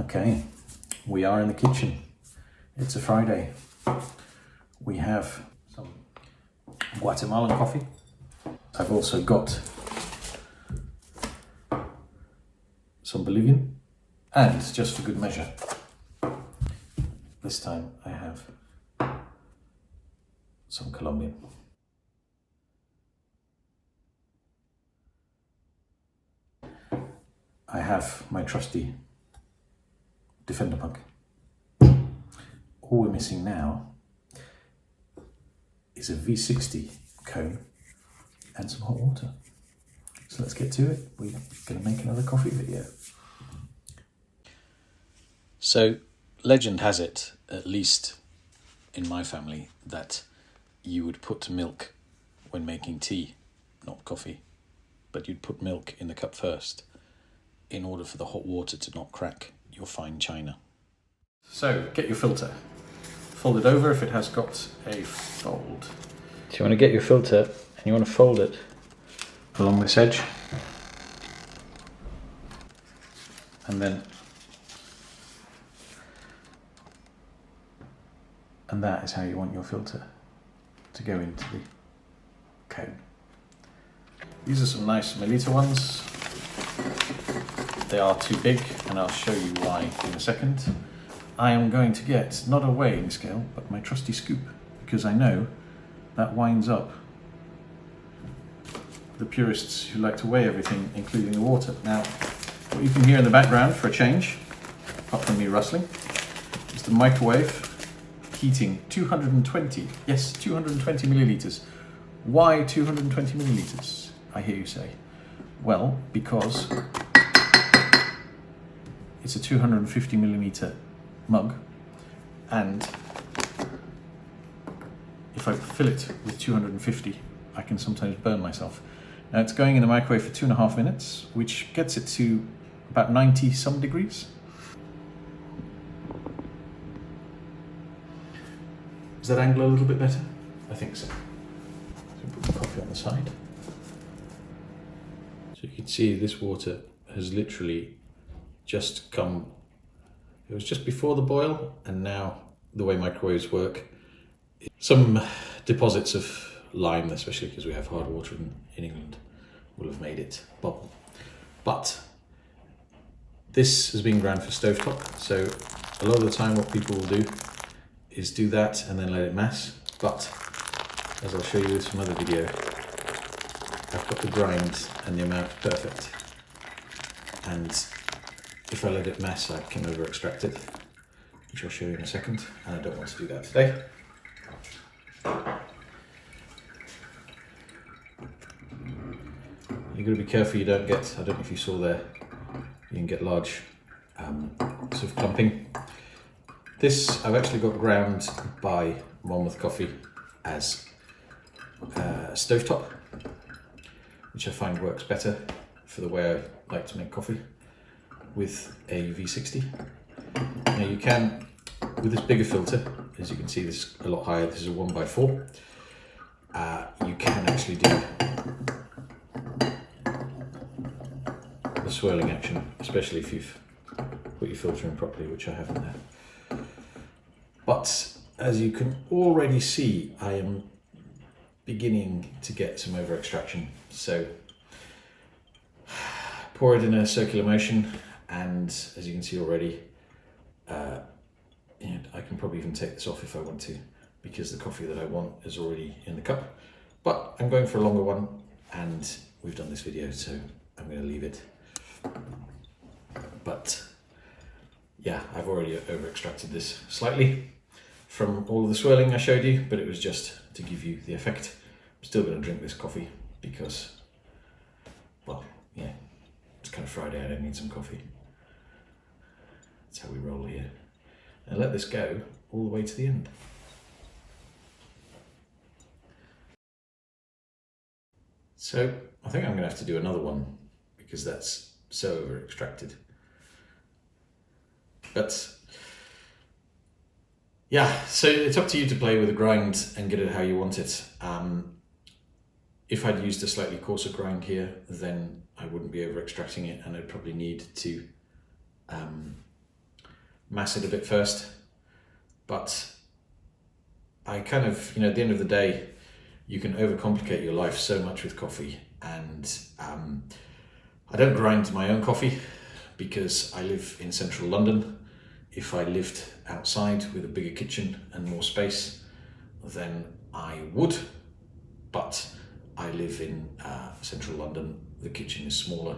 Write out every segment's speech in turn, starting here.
Okay, we are in the kitchen. It's a Friday. We have some Guatemalan coffee. I've also got some Bolivian, and just for good measure, this time I have some Colombian. I have my trusty Defender mug. All we're missing now is a v60 cone and some hot water. So let's get to it. We're going to make another coffee video. So legend has it, at least in my family, that you would put milk when making tea, not coffee, but you'd put milk in the cup first in order for the hot water to not crack your fine china. So get your filter, fold it over if it has got a fold. So you want to get your filter and you want to fold it along this edge, and that is how you want your filter to go into the cone. These are some nice milliliter ones. They are too big, and I'll show you why in a second. I am going to get not a weighing scale, but my trusty scoop, because I know that winds up the purists who like to weigh everything, including the water. Now, what you can hear in the background for a change, apart from me rustling, is the microwave heating 220 milliliters. Why 220 milliliters, I hear you say? Well, because it's a 250 millimeter mug, and if I fill it with 250, I can sometimes burn myself. Now it's going in the microwave for 2.5 minutes, which gets it to about 90 some degrees. Is that angle a little bit better? I think so. So put the coffee on the side. So you can see this water has literally just come, it was just before the boil, and now the way microwaves work, some deposits of lime, especially because we have hard water in England, will have made it bubble. But this has been ground for stovetop, so a lot of the time what people will do is do that and then let it mass. But as I'll show you with some other video, I've got the grind and the amount perfect, and if I let it mass, I can over extract it, which I'll show you in a second, and I don't want to do that today. You've got to be careful you don't get, I don't know if you saw there, you can get large sort of clumping. This I've actually got ground by Monmouth Coffee as stovetop, which I find works better for the way I like to make coffee with a v60. Now you can, with this bigger filter, as you can see this is a lot higher, this is a 1x4, you can actually do the swirling action, especially if you've put your filter in properly, which I haven't there. But as you can already see, I am beginning to get some over extraction. So pour it in a circular motion, and as you can see already, I can probably even take this off if I want to, because the coffee that I want is already in the cup. But I'm going for a longer one, and we've done this video, so I'm going to leave it. But yeah, I've already over extracted this slightly from all of the swirling I showed you, but it was just to give you the effect. I'm still going to drink this coffee because, well, yeah, it's kind of Friday, I don't need some coffee. That's how we roll here. And let this go all the way to the end. So I think I'm going to have to do another one because that's so over extracted. But yeah, so it's up to you to play with the grind and get it how you want it. If I'd used a slightly coarser grind here, then I wouldn't be over extracting it, and I'd probably need to mass it a bit first. But I kind of, at the end of the day, you can overcomplicate your life so much with coffee. And I don't grind my own coffee because I live in central London. If I lived outside with a bigger kitchen and more space, then I would. But I live in central London. The kitchen is smaller.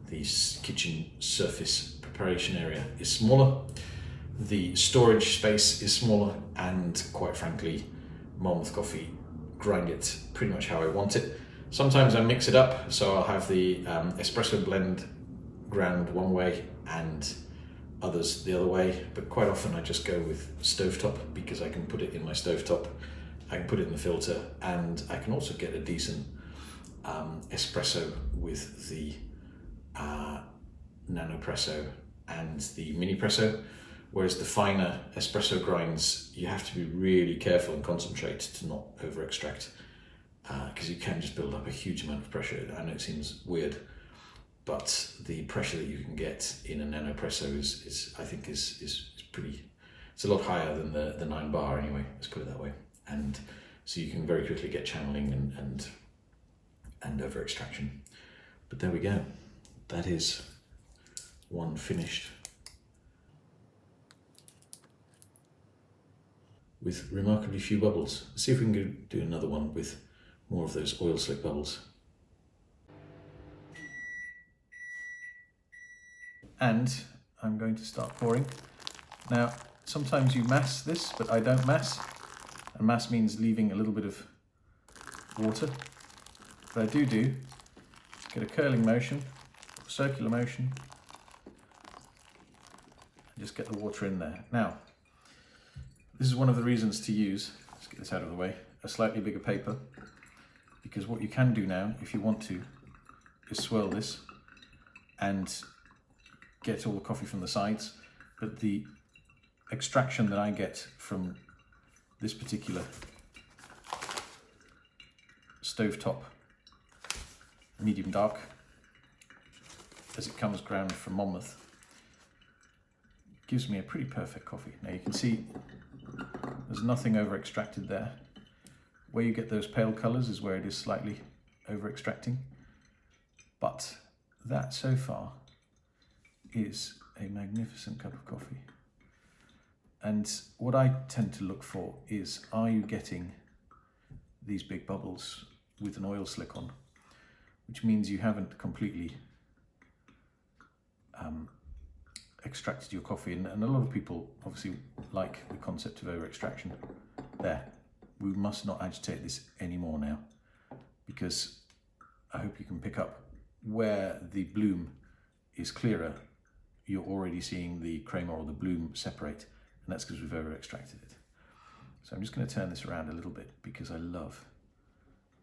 The kitchen surface preparation area is smaller. The storage space is smaller, and quite frankly, Monmouth Coffee grind it pretty much how I want it. Sometimes I mix it up, so I'll have the espresso blend ground one way and others the other way, but quite often I just go with stovetop because I can put it in my stovetop, I can put it in the filter, and I can also get a decent espresso with the nanopresso and the mini presso. Whereas the finer espresso grinds, you have to be really careful and concentrate to not over extract, because you can just build up a huge amount of pressure. I know it seems weird, but the pressure that you can get in a nanopresso is I think is pretty. It's a lot higher than the 9 bar anyway. Let's put it that way. And so you can very quickly get channeling and over extraction. But there we go. That is one finished with remarkably few bubbles. Let's see if we can do another one with more of those oil slick bubbles. And I'm going to start pouring. Now, sometimes you mass this, but I don't mass. And mass means leaving a little bit of water. What I do is get a curling motion, circular motion, and just get the water in there. Now, this is one of the reasons to use, let's get this out of the way, a slightly bigger paper, because what you can do now, if you want to, is swirl this and get all the coffee from the sides, but the extraction that I get from this particular stovetop medium dark, as it comes ground from Monmouth, gives me a pretty perfect coffee. Now you can see there's nothing over extracted there. Where you get those pale colours is where it is slightly over extracting, but that so far is a magnificent cup of coffee. And what I tend to look for is, are you getting these big bubbles with an oil slick on, which means you haven't completely extracted your coffee. And a lot of people obviously like the concept of over extraction. There, we must not agitate this anymore now, because I hope you can pick up where the bloom is clearer, you're already seeing the crema or the bloom separate, and that's because we've over extracted it. So I'm just going to turn this around a little bit because I love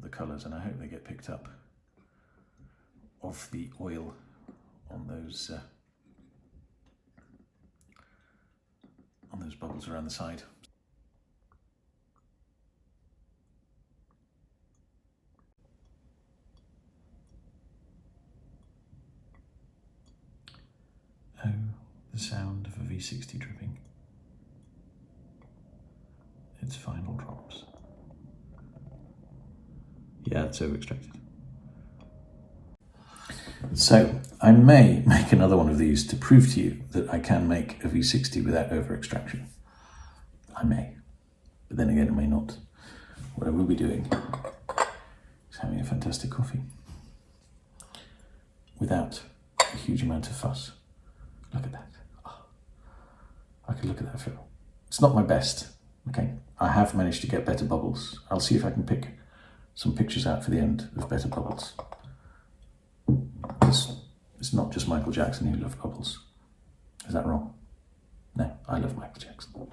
the colours, and I hope they get picked up of the oil on those bubbles around the side. Oh, the sound of a v60 dripping. Its final drops. Yeah, it's over extracted. So I may make another one of these to prove to you that I can make a v60 without over extraction. I may, but then again I may not. What I will be doing is having a fantastic coffee without a huge amount of fuss. Look at that. Oh, I could look at that feel. It's not my best, okay? I have managed to get better bubbles. I'll see if I can pick some pictures out for the end of better bubbles. It's not just Michael Jackson who loved bubbles. Is that wrong? No, I love Michael Jackson.